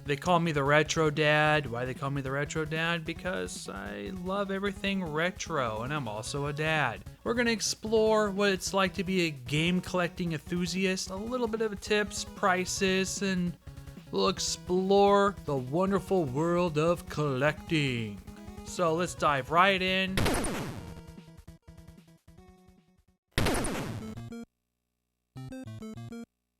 They call me the Retro Dad. Why they call me the Retro Dad? Because I love everything retro, and I'm also a dad. We're going to explore what it's like to be a game collecting enthusiast, a little bit of tips, prices, and we'll explore the wonderful world of collecting. So let's dive right in.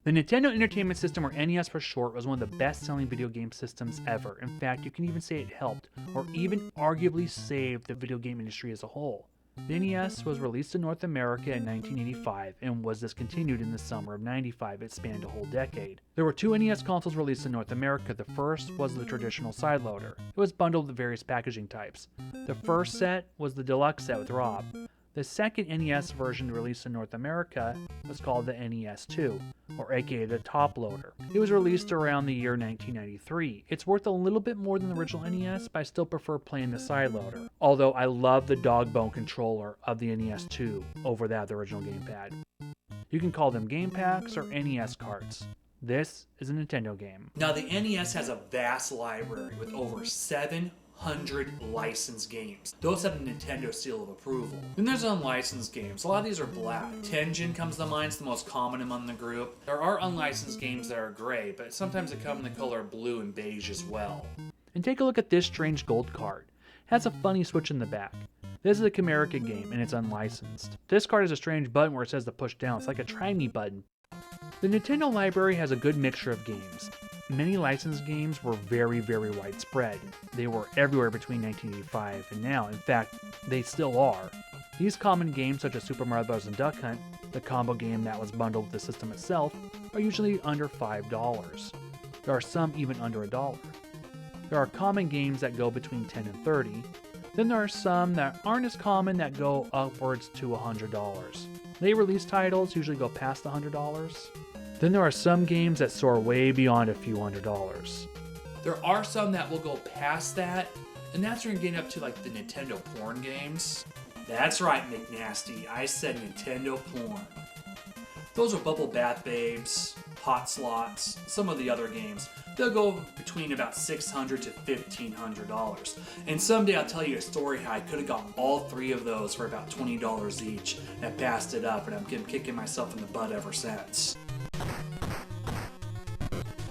The Nintendo Entertainment System, or NES for short, was one of the best-selling video game systems ever. In fact, you can even say it helped, or even arguably saved, the video game industry as a whole. The NES was released in North America in 1985 and was discontinued in the summer of 95. It spanned a whole decade. There were two NES consoles released in North America. The first was the traditional sideloader. It was bundled with various packaging types. The first set was the deluxe set with ROM. The second NES version released in North America was called the NES2, or aka the top loader. It was released around the year 1993. It's worth a little bit more than the original NES, but I still prefer playing the side loader. Although I love the dog bone controller of the NES2 over that of the original gamepad. You can call them game packs or NES carts. This is a Nintendo game. Now the NES has a vast library with over 700 licensed games. Those have a Nintendo seal of approval. Then there's unlicensed games. A lot of these are black. Tengen comes to mind, it's the most common among the group. There are unlicensed games that are gray, but sometimes they come in the color blue and beige as well. And take a look at this strange gold card. It has a funny switch in the back. This is a Camerica game and it's unlicensed. This card has a strange button where it says to push down. It's like a try me button. The Nintendo library has a good mixture of games. Many licensed games were very widespread. They were everywhere between 1985 and now. In fact, they still are. These common games such as Super Mario Bros. And Duck Hunt, the combo game that was bundled with the system itself, are usually under $5. There are some even under $1. There are common games that go between $10 and $30. Then there are some that aren't as common that go upwards to $100. Late release titles usually go past $100. Then there are some games that soar way beyond a few $100s. There are some that will go past that, and that's where you're getting up to like the Nintendo porn games. That's right, McNasty, I said Nintendo porn. Those are Bubble Bath Babes, Hot Slots, some of the other games. They'll go between about $600 to $1,500. And someday I'll tell you a story how I could have got all three of those for about $20 each and passed it up, and I'm kicking myself in the butt ever since.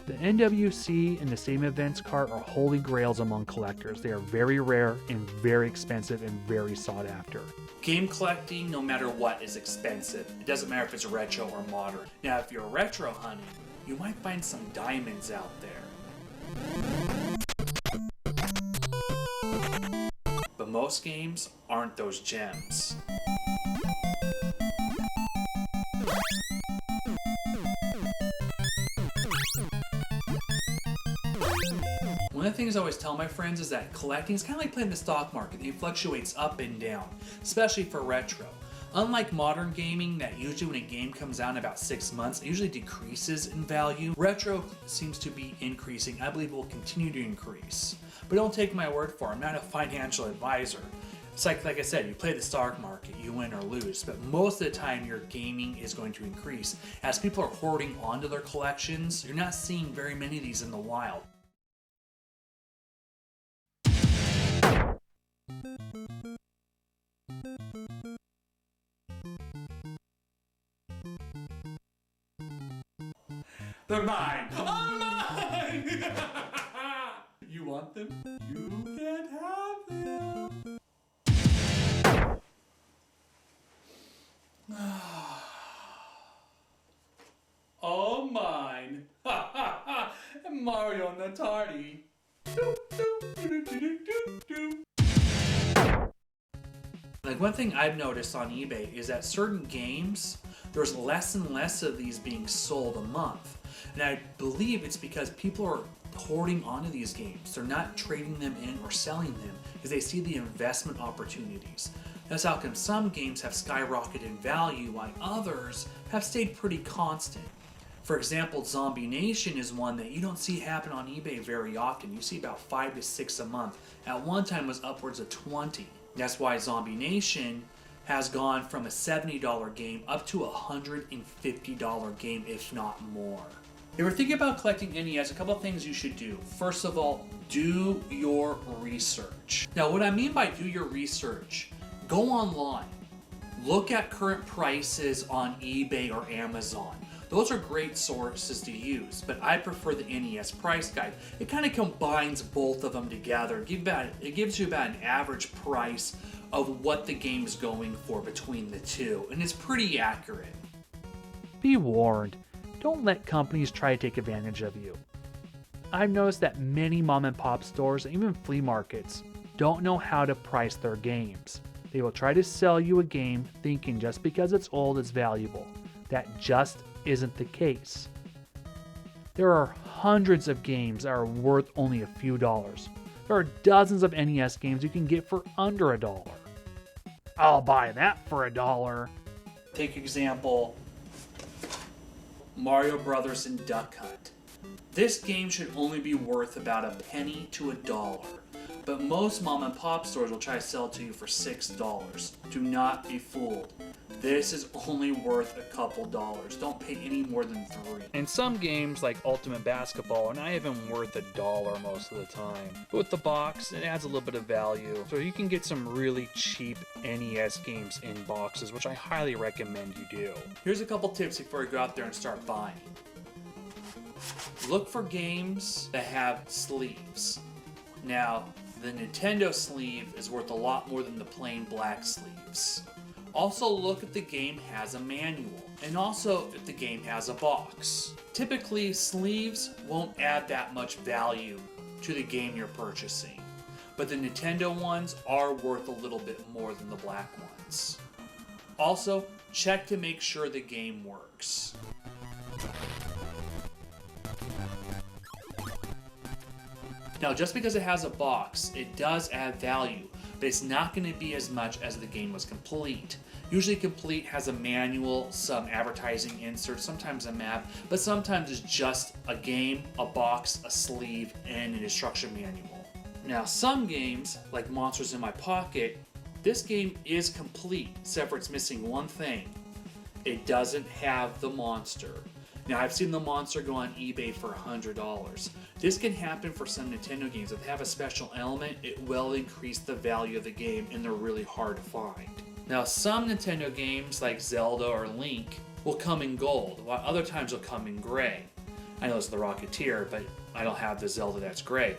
The NWC and the Same Events cart are holy grails among collectors. They are very rare and very expensive and very sought after. Game collecting, no matter what, is expensive. It doesn't matter if it's retro or modern. Now, if you're retro hunting, you might find some diamonds out there. But most games aren't those gems. One of the things I always tell my friends is that collecting is kind of like playing the stock market. It fluctuates up and down, especially for retro. Unlike modern gaming, that usually when a game comes out in about 6 months, it usually decreases in value. Retro seems to be increasing. I believe it will continue to increase. But don't take my word for it. I'm not a financial advisor. It's like I said, you play the stock market, you win or lose, but most of the time your gaming is going to increase. As people are hoarding onto their collections, you're not seeing very many of these in the wild. They're mine! I'm mine! You want them? You can have them! All mine! Mario Natari! Like one thing I've noticed on eBay is that certain games, there's less and less of these being sold a month. And I believe it's because people are hoarding onto these games. They're not trading them in or selling them because they see the investment opportunities. That's how come some games have skyrocketed in value while others have stayed pretty constant. For example, Zombie Nation is one that you don't see happen on eBay very often. You see about 5 to 6 a month. At one time it was upwards of 20. That's why Zombie Nation has gone from a $70 game up to a $150 game, if not more. If you're thinking about collecting NES, a couple of things you should do. First of all, do your research. Now, what I mean by do your research, go online. Look at current prices on eBay or Amazon. Those are great sources to use, but I prefer the NES price guide. It kind of combines both of them together. It gives you about an average price of what the game's going for between the two, and it's pretty accurate. Be warned, don't let companies try to take advantage of you. I've noticed that many mom and pop stores and even flea markets don't know how to price their games. They will try to sell you a game thinking just because it's old it's valuable. That just isn't the case. There are hundreds of games that are worth only a few dollars. There are dozens of NES games you can get for under $1. I'll buy that for $1. Take example, Mario Brothers and Duck Hunt. This game should only be worth about a penny to $1, but most mom and pop stores will try to sell it to you for $6. Do not be fooled. This is only worth a couple dollars. Don't pay any more than $3. And some games like Ultimate Basketball are not even worth $1 most of the time. But with the box, it adds a little bit of value. So you can get some really cheap NES games in boxes, which I highly recommend you do. Here's a couple tips before you go out there and start buying. Look for games that have sleeves. Now, the Nintendo sleeve is worth a lot more than the plain black sleeves. Also look if the game has a manual, and also if the game has a box. Typically, sleeves won't add that much value to the game you're purchasing, but the Nintendo ones are worth a little bit more than the black ones. Also, check to make sure the game works. Now, just because it has a box, it does add value, but it's not going to be as much as the game was complete. Usually complete has a manual, some advertising inserts, sometimes a map, but sometimes it's just a game, a box, a sleeve, and an instruction manual. Now, some games, like Monsters in My Pocket, this game is complete, except for it's missing one thing. It doesn't have the monster. Now, I've seen the monster go on eBay for $100. This can happen for some Nintendo games. If they have a special element, it will increase the value of the game, and they're really hard to find. Now, some Nintendo games, like Zelda or Link, will come in gold, while other times they'll come in gray. I know it's the Rocketeer, but I don't have the Zelda that's gray.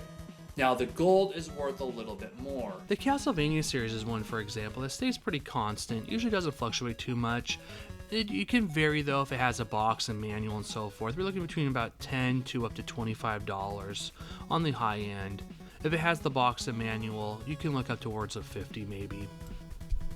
Now, the gold is worth a little bit more. The Castlevania series is one, for example, that stays pretty constant, usually doesn't fluctuate too much. It can vary though if it has a box and manual and so forth. We're looking between about $10 to up to $25 on the high end. If it has the box and manual, you can look up towards of $50 maybe.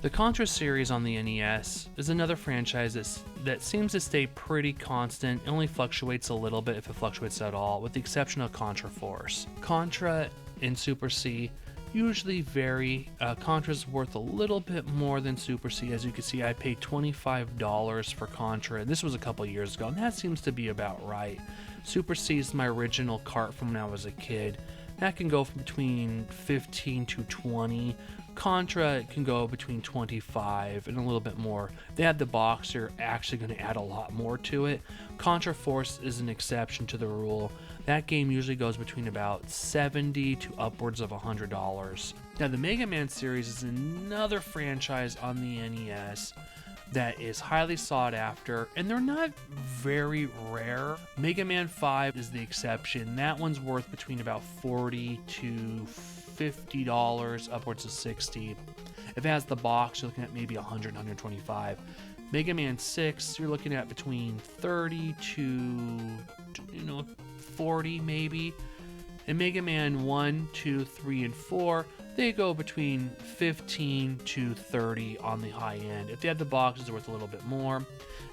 The Contra series on the NES is another franchise that seems to stay pretty constant. It only fluctuates a little bit if it fluctuates at all, with the exception of Contra Force. Contra and Super C usually vary. Contra's worth a little bit more than Super C. As you can see, I paid $25 for Contra. This was a couple years ago, and that seems to be about right. Super C is my original cart from when I was a kid. That can go from between 15 to 20. Contra can go between 25 and a little bit more. They add the box, you're actually going to add a lot more to it. Contra Force is an exception to the rule. That game usually goes between about $70 to upwards of $100. Now, the Mega Man series is another franchise on the NES that is highly sought after, and they're not very rare. Mega Man 5 is the exception. That one's worth between about $40 to $50, upwards of $60. If it has the box, you're looking at maybe $100, $125. Mega Man 6, you're looking at between $30 to $40 maybe. And Mega Man 1, 2, 3, and 4, they go between $15 to $30 on the high end. If they have the boxes, they're worth a little bit more.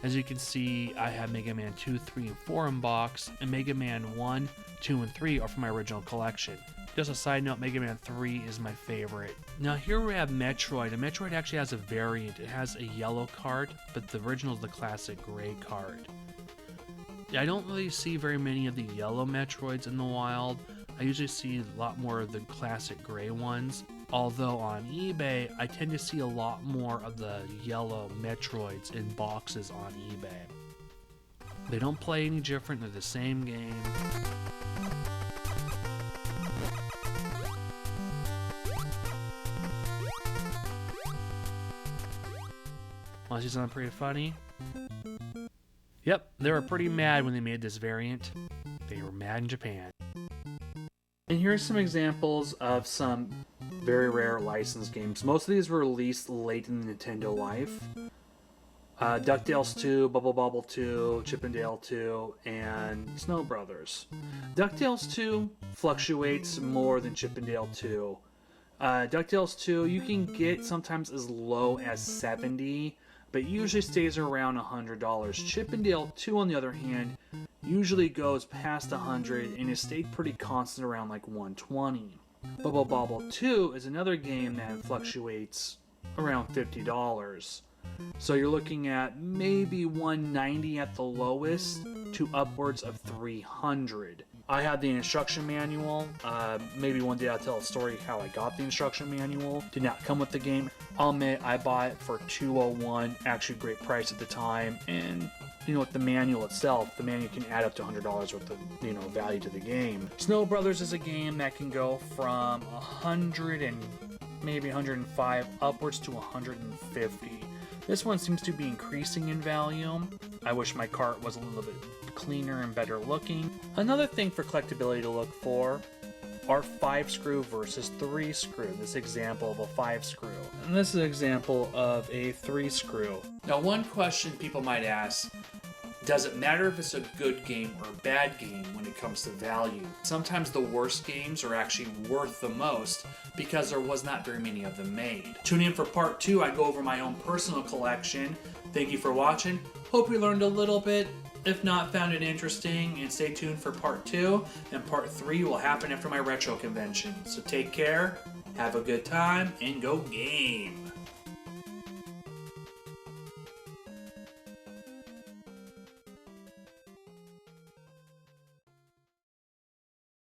As you can see, I have Mega Man 2, 3, and 4 in box, and Mega Man 1, 2, and 3 are from my original collection. Just a side note, Mega Man 3 is my favorite. Now here we have Metroid, and Metroid actually has a variant. It has a yellow card, but the original is the classic gray card. I don't really see very many of the yellow Metroids in the wild. I usually see a lot more of the classic gray ones, although on eBay, I tend to see a lot more of the yellow Metroids in boxes on eBay. They don't play any different, they're the same game. Want to see something pretty funny? Yep, they were pretty mad when they made this variant. They were mad in Japan. And here's some examples of some very rare licensed games. Most of these were released late in the Nintendo life. DuckTales 2, Bubble Bobble 2, Chip and Dale 2, and Snow Brothers. DuckTales 2 fluctuates more than Chip and Dale 2. DuckTales 2 you can get sometimes as low as $70, but usually stays around $100. Chip and Dale 2, on the other hand, usually goes past $100 and has stayed pretty constant around like $120. Bubble Bobble 2 is another game that fluctuates around $50. So you're looking at maybe $190 at the lowest to upwards of $300. I had the instruction manual. Maybe one day I'll tell a story how I got the instruction manual. Did not come with the game. I'll admit I bought it for $201, actually great price at the time. And with the manual itself, the manual can add up to $100 worth of value to the game. Snow Brothers is a game that can go from 100 and maybe 105 upwards to 150. This one seems to be increasing in value. I wish my cart was a little bit cleaner and better looking. Another thing for collectability to look for are 5-screw versus 3-screw. This example of a 5-screw. And this is an example of a 3-screw. Now, one question people might ask, does it matter if it's a good game or a bad game when it comes to value? Sometimes the worst games are actually worth the most because there was not very many of them made. Tune in for part 2. I go over my own personal collection. Thank you for watching. Hope you learned a little bit. If not, found it interesting, and stay tuned for part 2, and part 3 will happen after my retro convention. So take care, have a good time, and go game!